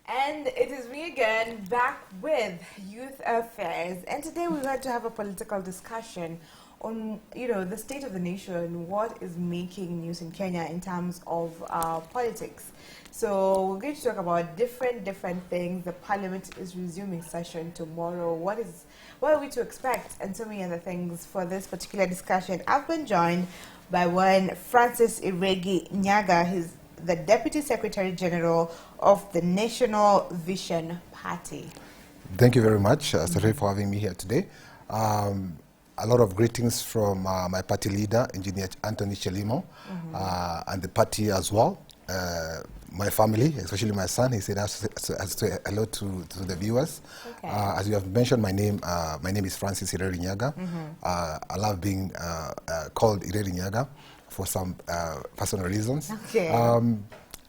And it is me again, back with Youth Affairs. And today we're going to have a political discussion on, the state of the nation, what is making news in Kenya in terms of politics. So we're going to talk about different things. The parliament is resuming session tomorrow. What are we to expect? And so many other things for this particular discussion. I've been joined by one Francis Ireri Nyaga. He's the Deputy Secretary General of the National Vision Party. Thank you very much, Secretary, for having me here today. A lot of greetings from my party leader, Engineer Anthony Chelimo, and the party as well. My family, especially my son, he said say hello to the viewers. Okay. As you have mentioned my name is Francis Ireri Nyaga. I love being called Ireri Nyaga for some personal reasons. Okay.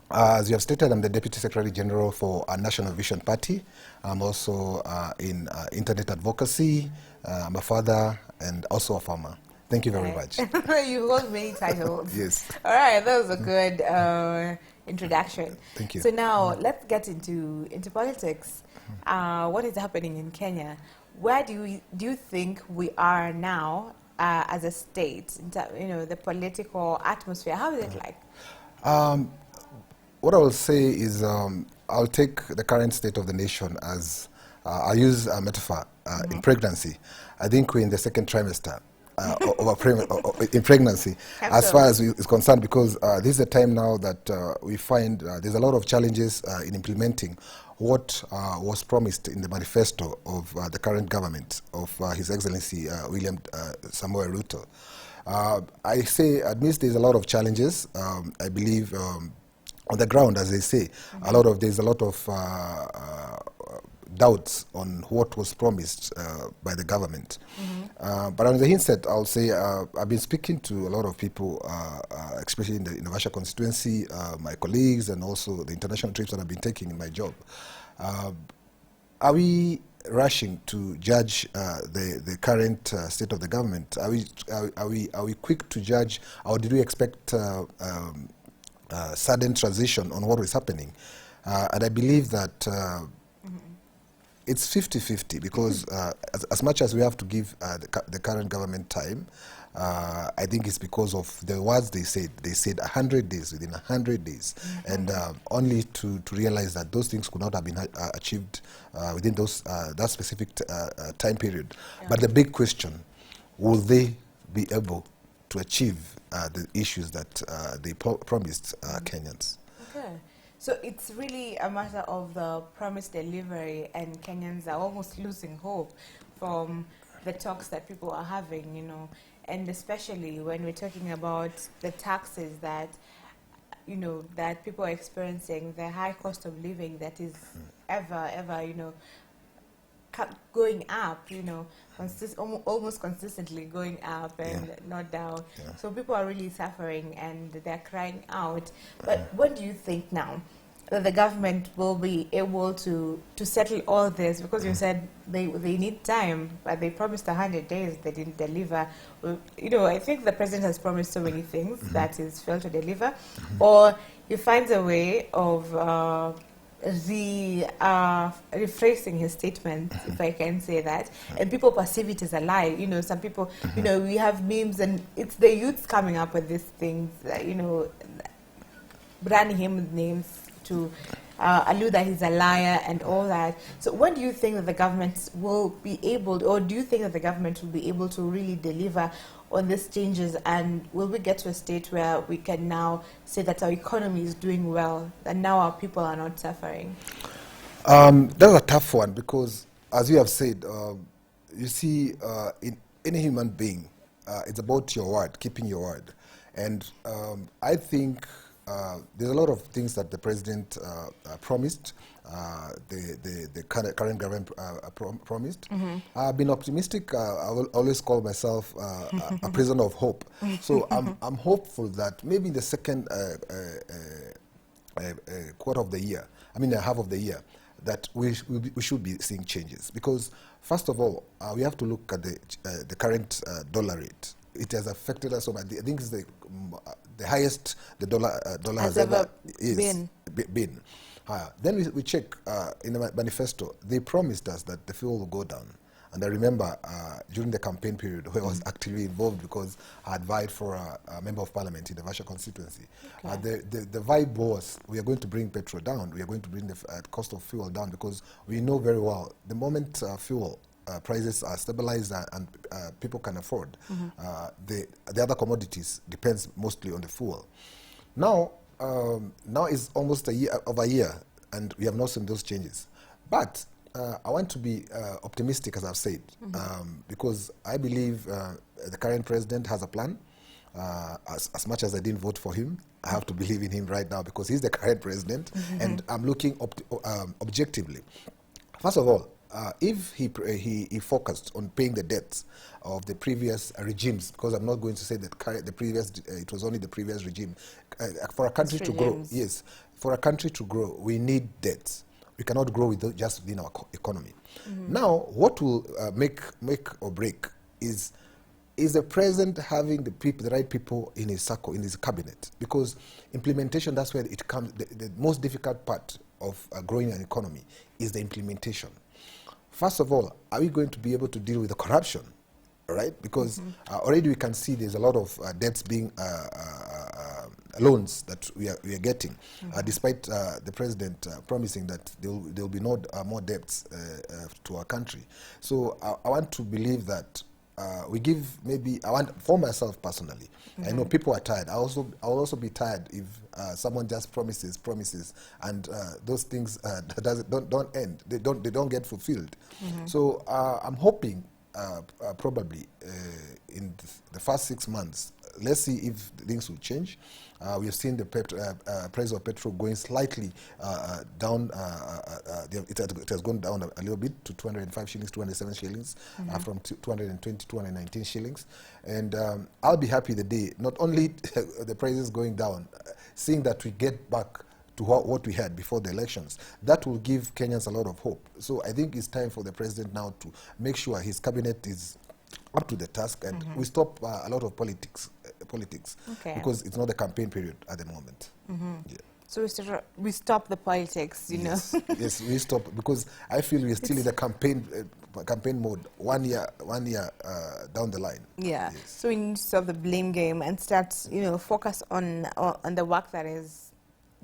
As you have stated, I'm the Deputy Secretary General for our National Vision Party. I'm also in internet advocacy. I'm a father and also a farmer. Thank you very much. You hold many titles. Yes. All right, that was a good introduction. Thank you. So now let's get into politics. What is happening in Kenya? Where do you think we are now as a state? The political atmosphere. How is it like? What I will say is I'll take the current state of the nation as I'll use a metaphor in pregnancy. I think we're in the second trimester. In pregnancy, as far as is concerned, because this is a time now that we find there's a lot of challenges in implementing what was promised in the manifesto of the current government of His Excellency William Samoei Ruto. I say, amidst there's a lot of challenges, I believe on the ground, as they say, there's a lot of doubts on what was promised by the government. But on the inset, I'll say I've been speaking to a lot of people, especially in the Naivasha constituency, my colleagues, and also the international trips that I've been taking in my job. Are we rushing to judge the current state of the government? Are we quick to judge, or did we expect sudden transition on what is happening? And I believe that it's 50-50 because as much as we have to give the current government time, I think it's because of the words they said. They said 100 days, within 100 days, and only to realize that those things could not have been achieved within that specific time period. Yeah. But the big question, will they be able to achieve the issues that they promised Kenyans? Okay. So it's really a matter of the promised delivery, and Kenyans are almost losing hope from the talks that people are having, and especially when we're talking about the taxes that, that people are experiencing, the high cost of living that is ever, going up, almost consistently going up and not down. Yeah. So people are really suffering and they're crying out. But what do you think now that the government will be able to settle all this? Because you said they need time, but they promised 100 days, they didn't deliver. I think the president has promised so many things that is failed to deliver. Or he finds a way of rephrasing his statement, if I can say that, and people perceive it as a lie. Some people, we have memes, and it's the youths coming up with these things, branding him with names to allude that he's a liar and all that. So when do you think that the government will be able, or do you think that the government will be able to really deliver on these changes, and will we get to a state where we can now say that our economy is doing well, and now our people are not suffering? That's a tough one because, as you have said, you see, in any human being, it's about your word, keeping your word. And I think there's a lot of things that the president promised, the current government promised. I've been optimistic. I will always call myself a prisoner of hope. So I'm hopeful that maybe in the second quarter of the year, half of the year, that we should be seeing changes. Because first of all, we have to look at the current dollar rate. It has affected us so much. I think it's the highest the dollar has ever been. higher. Then we check in the manifesto, they promised us that the fuel will go down. And I remember during the campaign period where I was actively involved because I had vied for a member of parliament in the Vasha constituency. Okay. The vibe was, we are going to bring petrol down, we are going to bring the cost of fuel down, because we know very well the moment fuel prices are stabilized and people can afford, the other commodities depends mostly on the fuel. Now is almost over a year, and we have not seen those changes. But I want to be optimistic, as I've said, because I believe the current president has a plan. As much as I didn't vote for him, I have to believe in him right now because he's the current president, and I'm looking objectively. First of all, if he focused on paying the debts of the previous regimes, because I'm not going to say that it was only the previous regime. For a country to grow, yes, for a country to grow, we need debts. We cannot grow just within our economy. Now, what will make or break is the president having the right people in his circle, in his cabinet, because implementation, that's where it comes. The most difficult part of growing an economy is the implementation. First of all, are we going to be able to deal with the corruption? Right? Because already we can see there's a lot of debts being loans that we are getting, despite the president promising that there will be no more debts to our country. So I want to believe that we give for myself personally, I know people are tired. I'll also be tired if someone just promises and those things don't end. They don't get fulfilled. So I'm hoping probably in the first 6 months, let's see if things will change. We have seen the price of petrol going slightly down. It has gone down a little bit to 205 shillings, 207 shillings, from 220 to 219 shillings. And I'll be happy the day, not only the prices going down, seeing that we get back to what we had before the elections. That will give Kenyans a lot of hope. So I think it's time for the president now to make sure his cabinet is up to the task, and we stop a lot of politics, because it's not the campaign period at the moment. Yeah. So we stop the politics, you know. Yes, we stop, because I feel we're still in the campaign mode 1 year down the line. Yeah. Yes. So we need to stop the blame game and start, focus on the work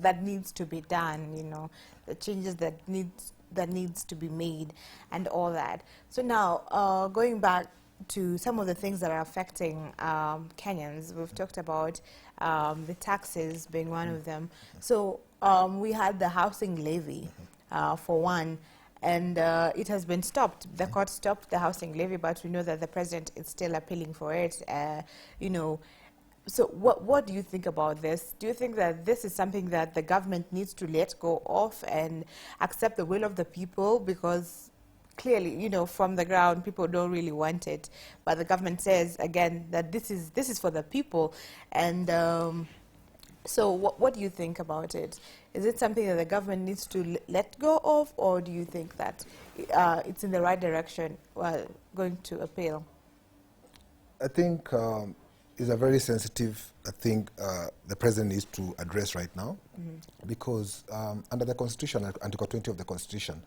that needs to be done, the changes that needs to be made and all that. So now, going back to some of the things that are affecting Kenyans, we've talked about the taxes being one of them. So we had the housing levy for one, and it has been stopped. The court stopped the housing levy, but we know that the president is still appealing for it, So what do you think about this? Do you think that this is something that the government needs to let go of and accept the will of the people? Because clearly, from the ground, people don't really want it. But the government says, again, that this is for the people. And so what do you think about it? Is it something that the government needs to let go of, or do you think that it's in the right direction while going to appeal? I think is a very sensitive thing the president needs to address right now, because under the Constitution, Article 20 of the Constitution,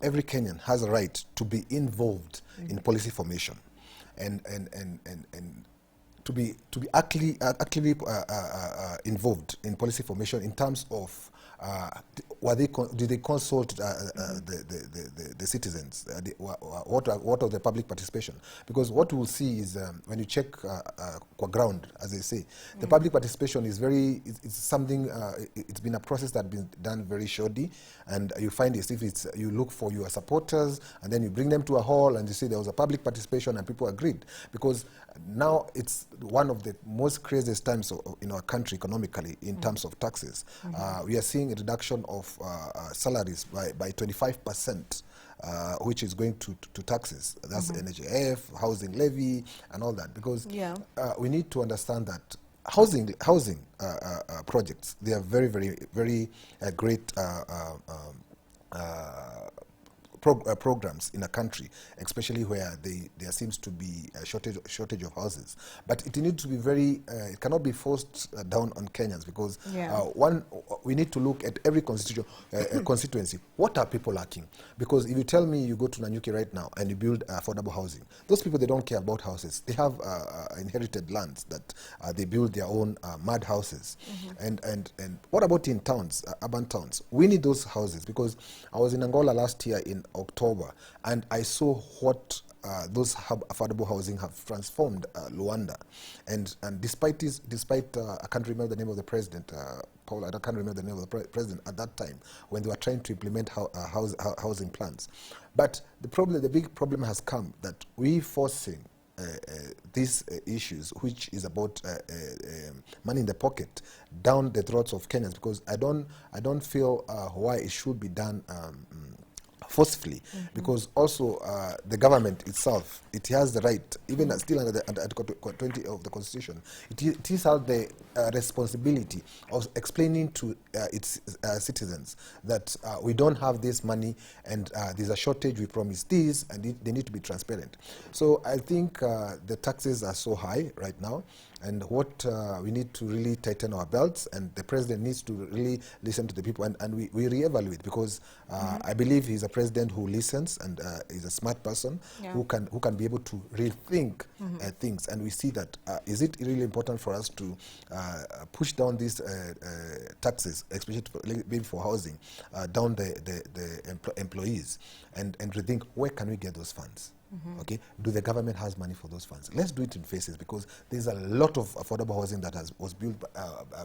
every Kenyan has a right to be involved in policy formation, and to be actively involved in policy formation in terms of do they consult the citizens? What are the public participation? Because what we'll see is when you check qua ground, as they say, the public participation is it's something. It's been a process that's been done very shoddy, and you find if you look for your supporters and then you bring them to a hall and you say there was a public participation and people agreed, because now it's one of the most craziest times in our country economically in terms of taxes. We are seeing a reduction of salaries by 25%, which is going to taxes. That's NHIF, housing levy, and all that. Because we need to understand that housing projects, they are very, very, very great programs in a country, especially where there seems to be a shortage of houses. But it needs to be it cannot be forced down on Kenyans, because we need to look at every constituency. What are people lacking? Because if you tell me you go to Nanyuki right now and you build affordable housing, those people, they don't care about houses. They have inherited lands that they build their own mud houses. And what about in towns, urban towns? We need those houses, because I was in Angola last year in October, and I saw what those affordable housing have transformed Luanda. And despite I can't remember the name of the president, Paul, I can't remember the name of the president at that time, when they were trying to implement housing plans. But the big problem has come that we forcing these issues, which is about money in the pocket, down the throats of Kenyans, because I don't feel why it should be done forcefully, because also the government itself, it has the right, even still under Article 20 of the Constitution, it is out the responsibility of explaining to its citizens that we don't have this money, and there's a shortage, we promise this, and they need to be transparent. So I think the taxes are so high right now, and what we need to really tighten our belts, and the president needs to really listen to the people, and we reevaluate, because I believe he's a president who listens, and is a smart person who can be able to rethink things. And we see that is it really important for us to push down these taxes, especially maybe for housing, down the employees, and rethink where can we get those funds. Okay, do the government has money for those funds? Let's do it in phases, because there's a lot of affordable housing that was built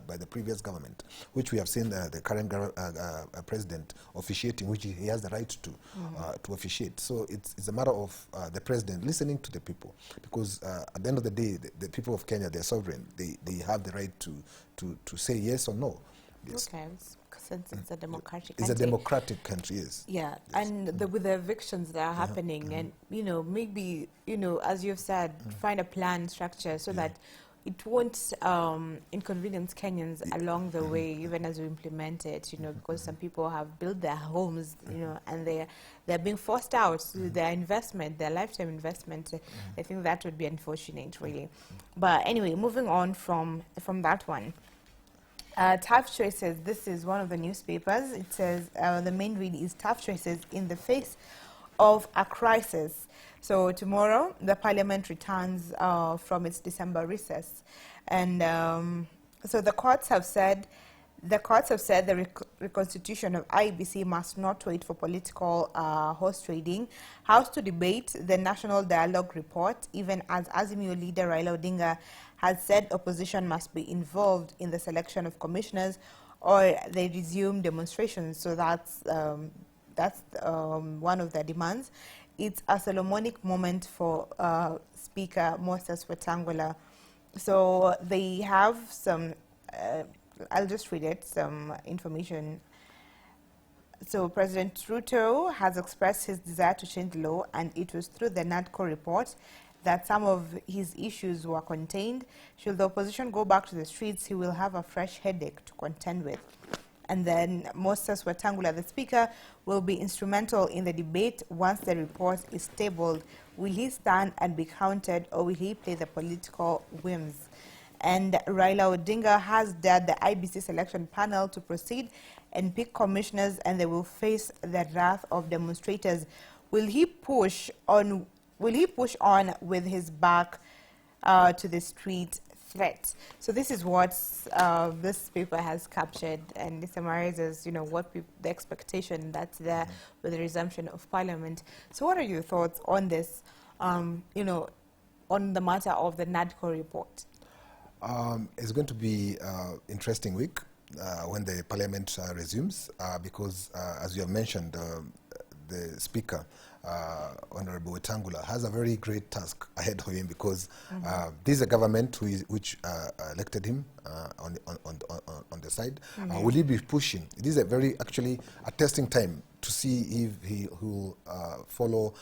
by the previous government, which we have seen the current president officiating, which he has the right to officiate. So it's a matter of the president listening to the people, because at the end of the day, the people of Kenya, they're sovereign. They have the right to say yes or no. Yes. Okay, since it's a democratic country. It's a democratic country, yes. Yeah, yes. And with the evictions that are happening, and, maybe, as you've said, find a plan structure so that it won't inconvenience Kenyans along the way, even as we implement it, because some people have built their homes, and they're being forced out to their investment, their lifetime investment. I think that would be unfortunate, really. But anyway, moving on from that one. Tough choices. This is one of the newspapers. It says the main read is tough choices in the face of a crisis. So tomorrow, the parliament returns from its December recess. And so the courts have said the reconstitution of IEBC must not wait for political horse trading. House to debate the National Dialogue Report, even as Azimio leader Raila Odinga has said opposition must be involved in the selection of commissioners or they resume demonstrations. So that's one of their demands. It's a Solomonic moment for Speaker Moses Wetangula. So they have some... I'll just read it, some information. So President Ruto has expressed his desire to change the law, and it was through the NADCO report that some of his issues were contained. Should the opposition go back to the streets, he will have a fresh headache to contend with. And then Moses Wetangula, the speaker, will be instrumental in the debate once the report is tabled. Will he stand and be counted, or will he play the political whims? And Raila Odinga has dared the IBC selection panel to proceed and pick commissioners, and they will face the wrath of demonstrators. Will he push on with his back to the street threat? So this is what this paper has captured, and it summarizes, what the expectation that's there with the resumption of parliament. So what are your thoughts on this, on the matter of the NADCO report? It's going to be an interesting week when the parliament resumes, because as you have mentioned, the speaker, Honorable Wetangula, has a very great task ahead of him, because this is a government which elected him on the side. Will he be pushing? This is actually a testing time to see if he will follow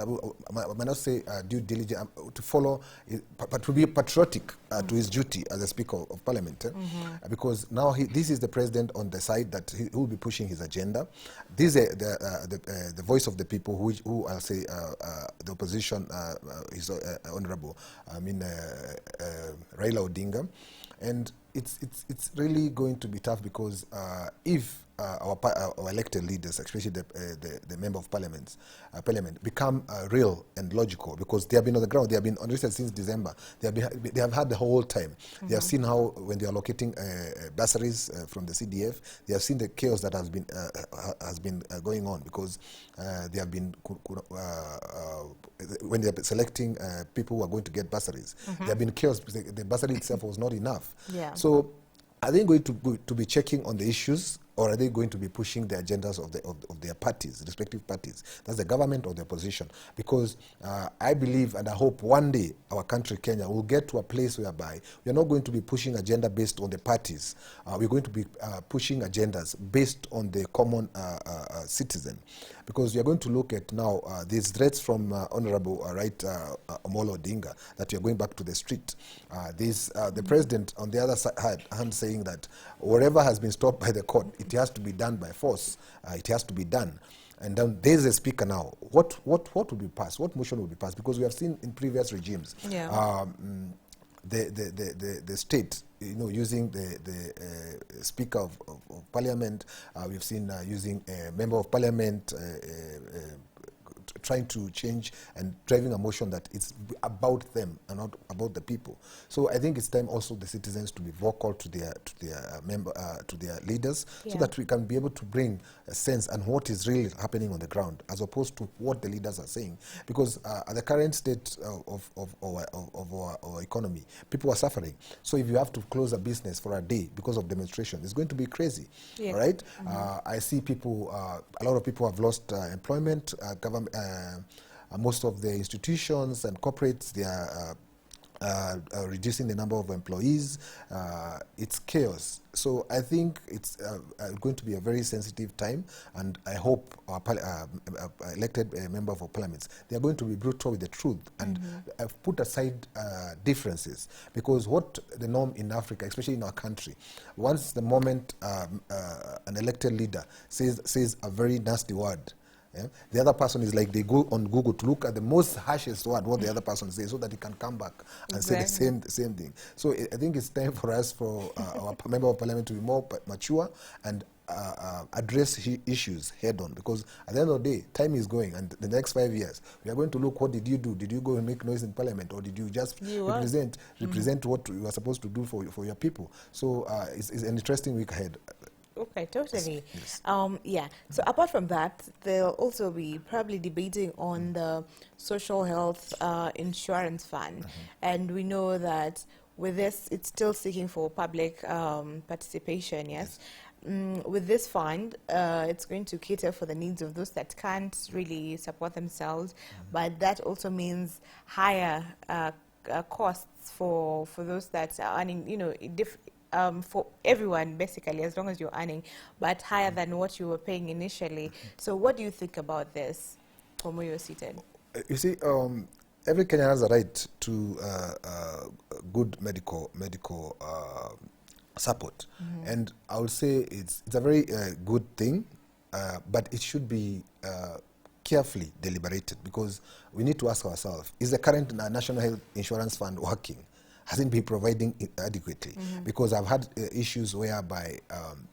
I might not say due diligence, to follow, but to be patriotic to his duty as a Speaker of Parliament, because now this is the president on the side that he will be pushing his agenda. This is the voice of the people, who I'll say the opposition is honourable. Raila Odinga, and it's really going to be tough because if our elected leaders, especially the member of parliament, become real and logical, because they have been on the ground, they have been unlisted since December. They have had the whole time. They have seen how when they are allocating bursaries from the CDF, they have seen the chaos that has been going on, because they have been when they are selecting people who are going to get bursaries, there have been chaos because the bursary itself was not enough. Yeah. So are they going to be checking on the issues, or are they going to be pushing the agendas of their parties, respective parties? That's the government or the opposition. Because I believe and I hope one day our country, Kenya, will get to a place whereby we are not going to be pushing agenda based on the parties. We're going to be pushing agendas based on the common citizen. Because we are going to look at now these threats from Honorable Omolo Odinga that we are going back to the street. The president on the other hand saying that whatever has been stopped by the court, it has to be done by force. It has to be done. And then there's a speaker now. What will be passed? What motion will be passed? Because we have seen in previous regimes, the state, using the speaker of parliament. We've seen using a member of parliament, trying to change and driving a motion that it's about them and not about the people. So I think it's time also the citizens to be vocal to their leaders, so that we can be able to bring a sense and what is really happening on the ground, as opposed to what the leaders are saying. Because at the current state of our economy, people are suffering. So if you have to close a business for a day because of demonstration, it's going to be crazy. Yeah. Right? I see people, a lot of people have lost employment. Government, most of the institutions and corporates, they are reducing the number of employees. It's chaos. So I think it's going to be a very sensitive time, and I hope our elected member of our parliaments, they are going to be brutal with the truth and put aside differences. Because what the norm in Africa, especially in our country, once the moment an elected leader says a very nasty word, the other person is like, they go on Google to look at the most harshest word, what the other person says, so that he can come back and say the same thing. So I think it's time for us, for our member of parliament, to be more mature and address issues head on. Because at the end of the day, time is going, and the next 5 years, we are going to look, what did you do? Did you go and make noise in parliament, or did you just represent what you are supposed to do for your people? So it's an interesting week ahead. Okay, totally. Yes. Yeah. So apart from that, they'll also be probably debating on the social health insurance fund, and we know that with this, it's still seeking for public participation. Yes. With this fund, it's going to cater for the needs of those that can't really support themselves, but that also means higher costs for those that are earning, for everyone, basically, as long as you're earning, but higher than what you were paying initially. So what do you think about this, from where you're seated? You see, every Kenyan has a right to good medical support. And I would say it's a very good thing, but it should be carefully deliberated, because we need to ask ourselves, is the current National Health Insurance Fund working? Hasn't been providing it adequately? Because I've had issues whereby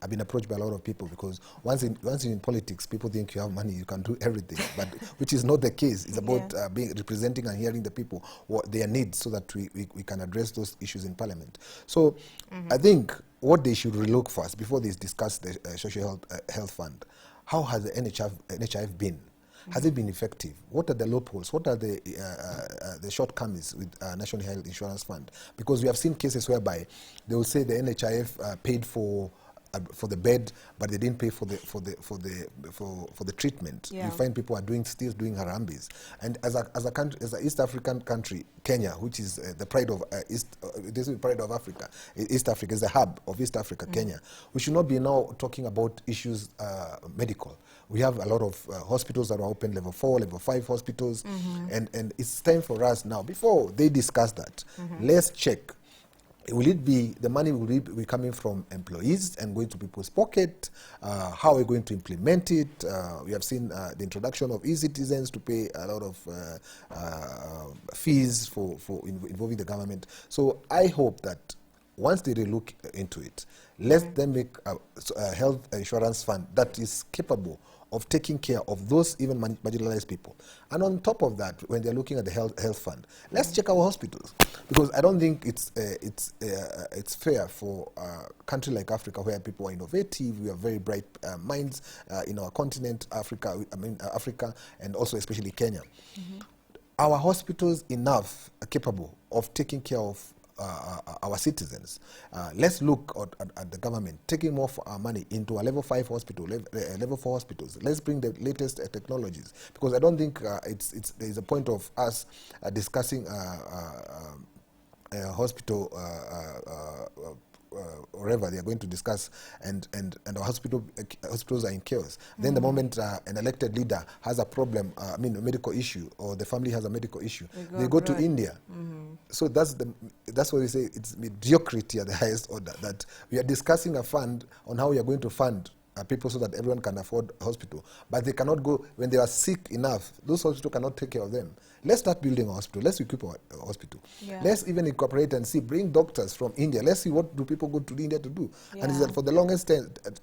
I've been approached by a lot of people, because once you're in politics, people think you have money, you can do everything, but which is not the case. It's about representing and hearing the people, what their needs, so that we can address those issues in parliament. So I think what they should relook first, before they discuss the social health fund, how has the NHIF been? Has it been effective? What are the loopholes? What are the shortcomings with National Health Insurance Fund? Because we have seen cases whereby they will say the NHIF paid for for the bed, but they didn't pay for the treatment. Yeah. You find people are still doing harambes. And as a country, as an East African country, Kenya, which is the pride of this is the pride of Africa. East Africa is the hub of East Africa, Kenya. We should not be now talking about issues medical. We have a lot of hospitals that are open, level 4, level 5 hospitals, and it's time for us now, before they discuss that, let's check. Will it be, the money will be coming from employees and going to people's pocket? How are we going to implement it? We have seen the introduction of e-citizens to pay a lot of fees for involving the government. So I hope that once they look into it, let them make a health insurance fund that is capable of taking care of those even marginalized people. And on top of that, when they're looking at the health fund, let's check our hospitals, because I don't think it's fair for a country like Africa, where people are innovative, we have very bright minds in our continent, Africa, Africa, and also especially Kenya. Our hospitals enough are capable of taking care of our citizens. Let's look at the government taking more of our money into a level 5 hospital, level 4 hospitals. Let's bring the latest technologies, because I don't think there's a point of us discussing a hospital wherever they are going to discuss, and our hospitals are in chaos. Then the moment an elected leader has a problem, a medical issue, or the family has a medical issue, they go to India. So that's what we say, it's mediocrity at the highest order, that we are discussing a fund on how we are going to fund people so that everyone can afford a hospital, but they cannot go when they are sick enough. Those hospitals cannot take care of them. Let's start building a hospital. Let's equip our hospital. Yeah. Let's even incorporate and see, bring doctors from India. Let's see what do people go to India to do. Yeah. And it's that for the longest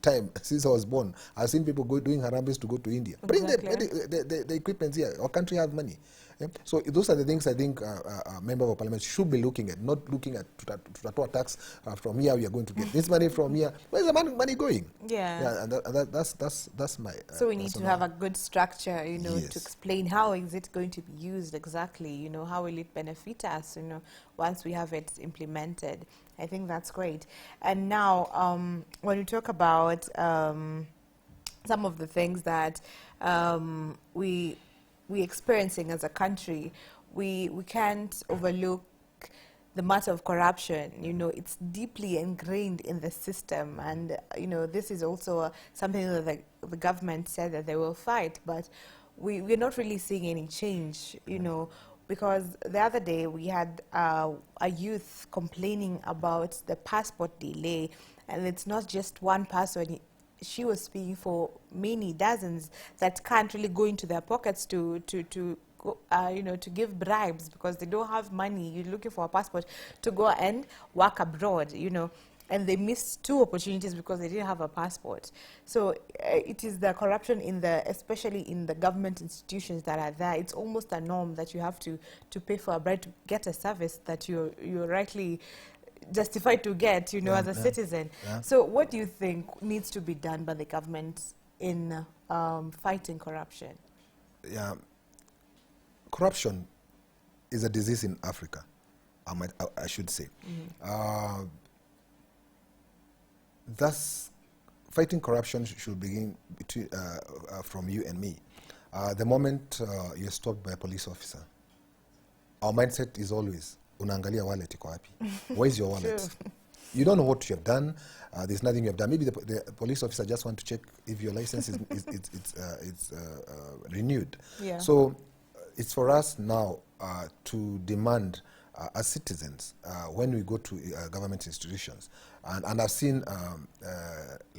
time since I was born, I've seen people doing harambes to go to India. Exactly. Bring the equipment here. Our country has money. Yeah? So those are the things I think a member of parliament should be looking at, not looking at to tax from here we are going to get this money from here. Where's the money going? Yeah. And that's my. So we need to have a good structure, to explain how is it going to be used exactly. How will it benefit us? Once we have it implemented, I think that's great. And now, when we talk about some of the things that we're experiencing as a country, we can't overlook the matter of corruption. It's deeply ingrained in the system, and this is also something that the government said that they will fight, but we're not really seeing any change, because the other day we had a youth complaining about the passport delay, and it's not just one person. She was speaking for many dozens that can't really go into their pockets to give bribes, because they don't have money. You're looking for a passport to go and work abroad, and they missed 2 opportunities because they didn't have a passport. So it is the corruption especially in the government institutions that are there. It's almost a norm that you have to pay for a bribe to get a service that you're rightly justified to get, as a citizen. Yeah. So what do you think needs to be done by the government in fighting corruption? Yeah. Corruption is a disease in Africa, I should say. Thus, fighting corruption should begin from you and me. The moment you're stopped by a police officer, our mindset is always, unaangalia wallet iko wapi? Where's your wallet? True. You don't know what you have done. There's nothing you have done. Maybe the police officer just want to check if your license is renewed. Yeah. So it's for us now to demand as citizens when we go to government institutions, and I've seen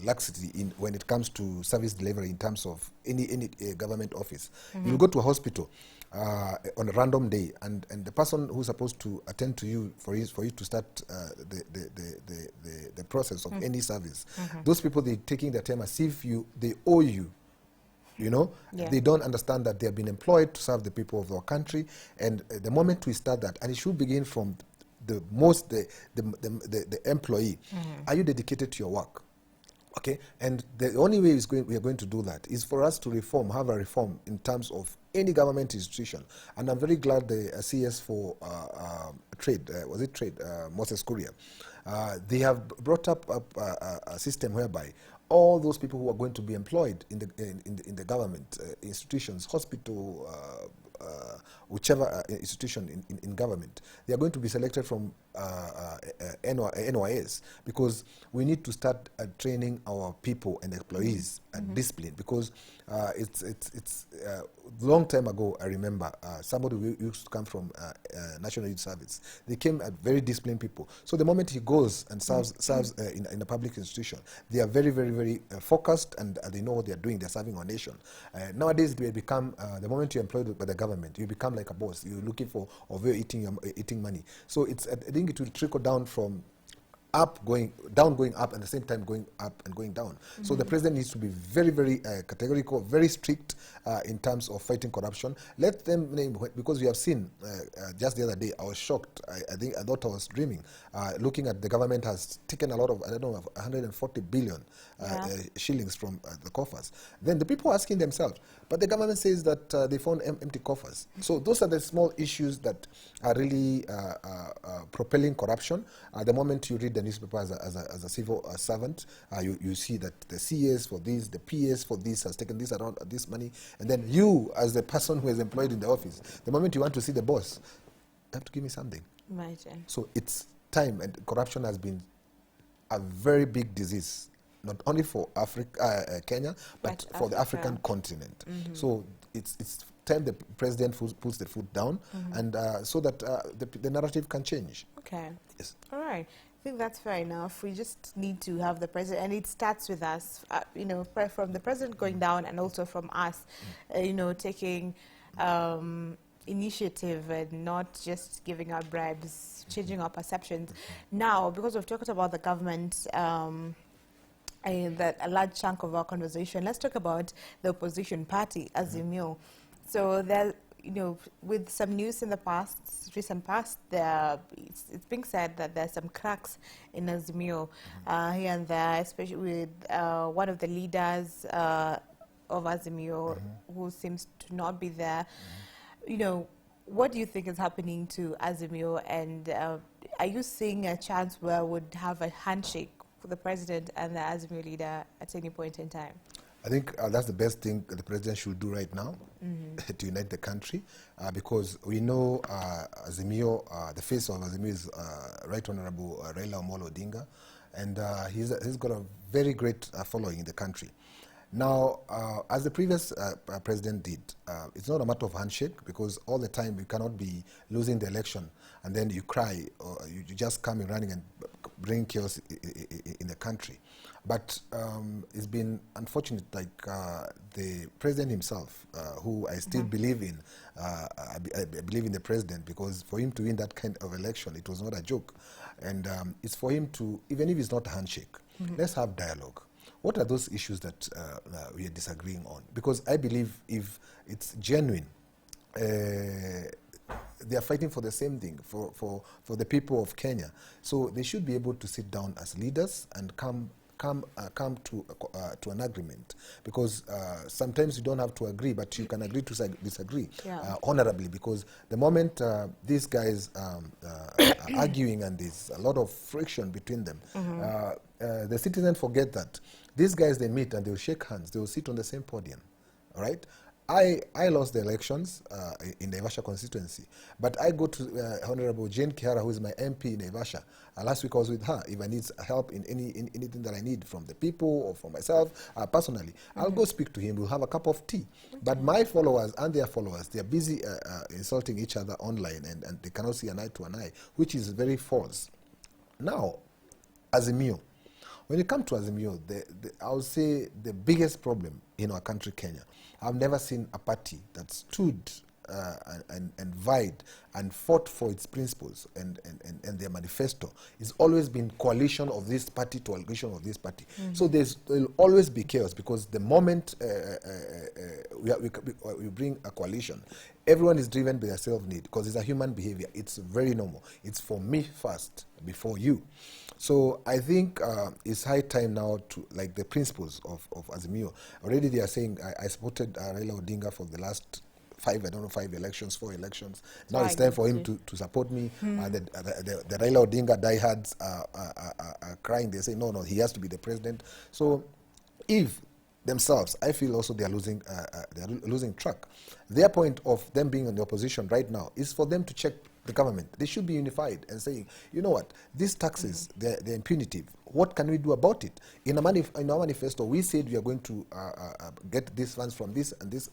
laxity when it comes to service delivery in terms of any government office. You'll go to a hospital on a random day, and the person who's supposed to attend to you for you to start the process of any service, those people, they're taking their time as if they owe you. They don't understand that they have been employed to serve the people of our country, and the moment we start that, and it should begin from the employee. Are you dedicated to your work? Okay, and the only way we are going to do that is for us to have a reform in terms of any government institution. And I'm very glad the CS for Trade, was it Trade, Moses Kuria, they have brought up a system whereby all those people who are going to be employed in the government institutions, hospital, whichever institution in government, they are going to be selected from NYS, because we need to start training our people and employees discipline, because it's long time ago. I remember somebody who used to come from National Youth Service. They came at very disciplined people. So the moment he goes and serves in a public institution, they are very, very, very focused, and they know what they are doing. They're serving our nation. Nowadays, they become the moment you're employed by the government, you become like a boss. You're looking for, or you're eating money. So it's, I think it will trickle down from going up, and at the same time going up and going down. So the president needs to be very, very categorical, very strict in terms of fighting corruption. Let them name, because we have seen just the other day, I was shocked. I thought I was dreaming. Looking at the government has taken a lot of, I don't know, 140 billion shillings from the coffers. Then the people are asking themselves, but the government says that they found empty coffers. So those are the small issues that are really propelling corruption. The moment you read the newspaper as a civil servant, you see that the CS for this, the PS for this has taken this around this money, and then you, as the person who is employed in the office, the moment you want to see the boss, you have to give me something. Imagine. So it's time, and corruption has been a very big disease, not only for Kenya, but for the African continent. So it's time the president puts the foot down, and so that the narrative can change. Okay. Yes. All right. I think that's fair enough. We just need to have the president, and it starts with us, from the president going down, and also from us, taking initiative and not just giving out bribes, changing our perceptions. Now, because we've talked about the government, a large chunk of our conversation, let's talk about the opposition party, Azimio. So there, with some news in the recent past, it's being said that there's some cracks in Azimio here and there, especially with one of the leaders of Azimio who seems to not be there. What do you think is happening to Azimio, and are you seeing a chance where we would have a handshake for the president and the Azimio leader at any point in time? I think that's the best thing the president should do right now, to unite the country, because we know Azimio, the face of Azimio is Right Honorable Raila Amolo Odinga, and he's got a very great following in the country. Now, as the previous president did, it's not a matter of handshake, because all the time you cannot be losing the election and then you cry, or you just come in running and bring chaos in the country. But it's been unfortunate, like the president himself, who I still believe in, I believe in the president, because for him to win that kind of election, it was not a joke. And it's for him to, even if it's not a handshake, let's have dialogue. What are those issues that we are disagreeing on? Because I believe if it's genuine, they are fighting for the same thing, for the people of Kenya. So they should be able to sit down as leaders and come to an agreement, because sometimes you don't have to agree, but you can agree to disagree honorably, because the moment these guys are arguing and there's a lot of friction between them, the citizens forget that these guys, they meet and they will shake hands, they will sit on the same podium, all right? I lost the elections in the Naivasha constituency, but I go to Honorable Jane Kihara, who is my MP in Naivasha. Last week I was with her. If I need help in anything that I need from the people or from myself personally, I'll go speak to him. We'll have a cup of tea. But my followers and their followers, they are busy insulting each other online, and they cannot see an eye to an eye, which is very false. Now, Azimio. When you come to Azimio, I would say the biggest problem in our country, Kenya, I've never seen a party that stood and vied and fought for its principles and their manifesto. It's always been coalition of this party to coalition of this party. So there'll always be chaos, because the moment we bring a coalition, everyone is driven by their self-need, because it's a human behavior. It's very normal. It's for me first before you. So I think it's high time now to, like the principles of Azimio. Already they are saying, I supported Raila Odinga for the last 5 elections, 4 elections. Now So it's I time get for him you. to support me. The Raila Odinga diehards are crying. They say, no, no, he has to be the president. So if themselves, I feel also they are losing track. Their point of them being in the opposition right now is for them to check the government. They should be unified and saying, you know what, these taxes, they're impunitive. What can we do about it? In our manifesto, we said we are going to get these funds from this and this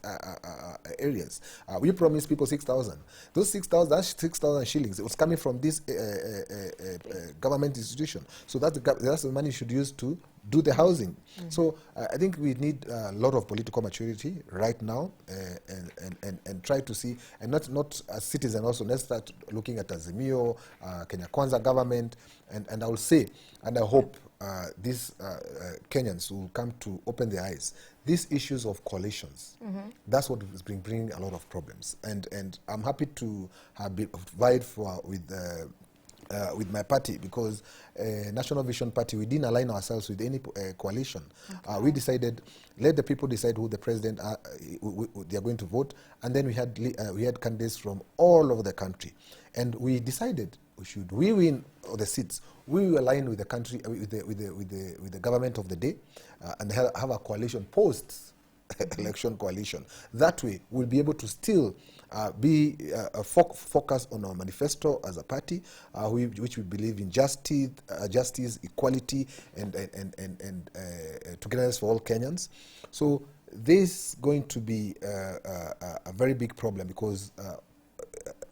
areas. We promised people 6,000. Those 6,000, that's 6,000 shillings. It was coming from this government institution. So that's the money you should use to do the housing. So I think we need a lot of political maturity right now, and try to see, and not as citizens also, let's start looking at Azimio, Kenya Kwanza government, and I will say, and I hope these Kenyans will come to open their eyes. These issues of coalitions, that's what is bringing a lot of problems. And I'm happy to have been vied for with my party, because National Vision Party, we didn't align ourselves with any coalition. Okay. We decided, let the people decide who the president they are going to vote, and then we had candidates from all over the country, and we decided, should we win all the seats, we will align with the country, with the government of the day, and have a coalition post election coalition. That way, we'll be able to still be focused on our manifesto as a party, which we believe in justice, equality, and togetherness for all Kenyans. So this is going to be a very big problem, because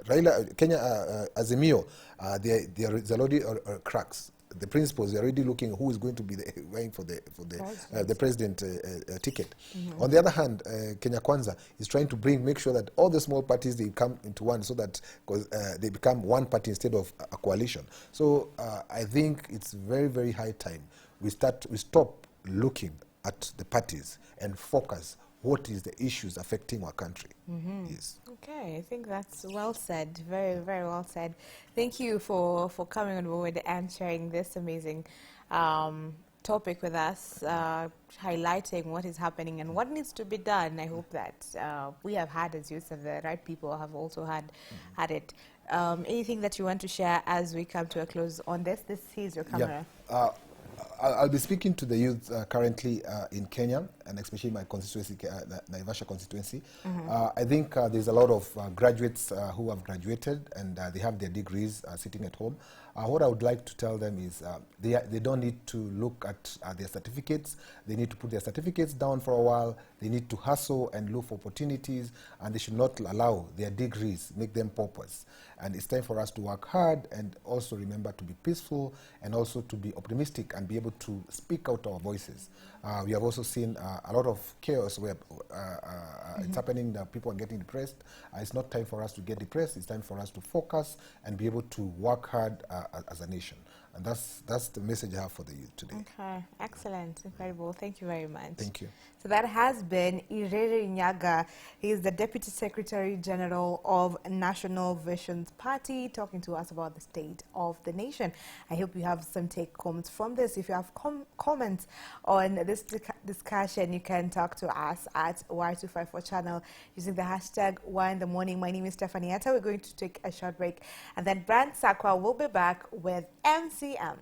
Raila, Kenya, Azimio, there already cracks. The principals are already looking who is going to be vying for the president ticket. On the other hand, Kenya Kwanza is trying to make sure that all the small parties, they come into one, so that they become one party instead of a coalition. So I think it's very, very high time we stop looking at the parties and focus what is the issues affecting our country. Yes. Okay, I think that's well said. Very, very well said. Thank you for coming on board and sharing this amazing topic with us, highlighting what is happening and what needs to be done. I hope that we have had, as you said, the right people have also had it. Anything that you want to share as we come to a close on this? Here's your camera. Yeah. I'll be speaking to the youth currently in Kenya, and especially my constituency, Naivasha constituency. I think there's a lot of graduates who have graduated, and they have their degrees sitting at home. What I would like to tell them is they don't need to look at their certificates. They need to put their certificates down for a while. They need to hustle and look for opportunities, and they should not allow their degrees make them paupers. And it's time for us to work hard, and also remember to be peaceful, and also to be optimistic and be able to speak out our voices. We have also seen a lot of chaos where it's happening, that people are getting depressed. It's not time for us to get depressed. It's time for us to focus and be able to work hard as a nation. And that's the message I have for the youth today. Okay, excellent, incredible. Thank you very much. Thank you. So that has been Ireri Nyaga. He is the Deputy Secretary General of National Vision's Party, talking to us about the state of the nation. I hope you have some take-homes from this. If you have comments on this discussion, you can talk to us at Y254 channel using the hashtag Y in the morning. My name is Stephanie Etta. We're going to take a short break, and then Brand Sakwa will be back with MCM.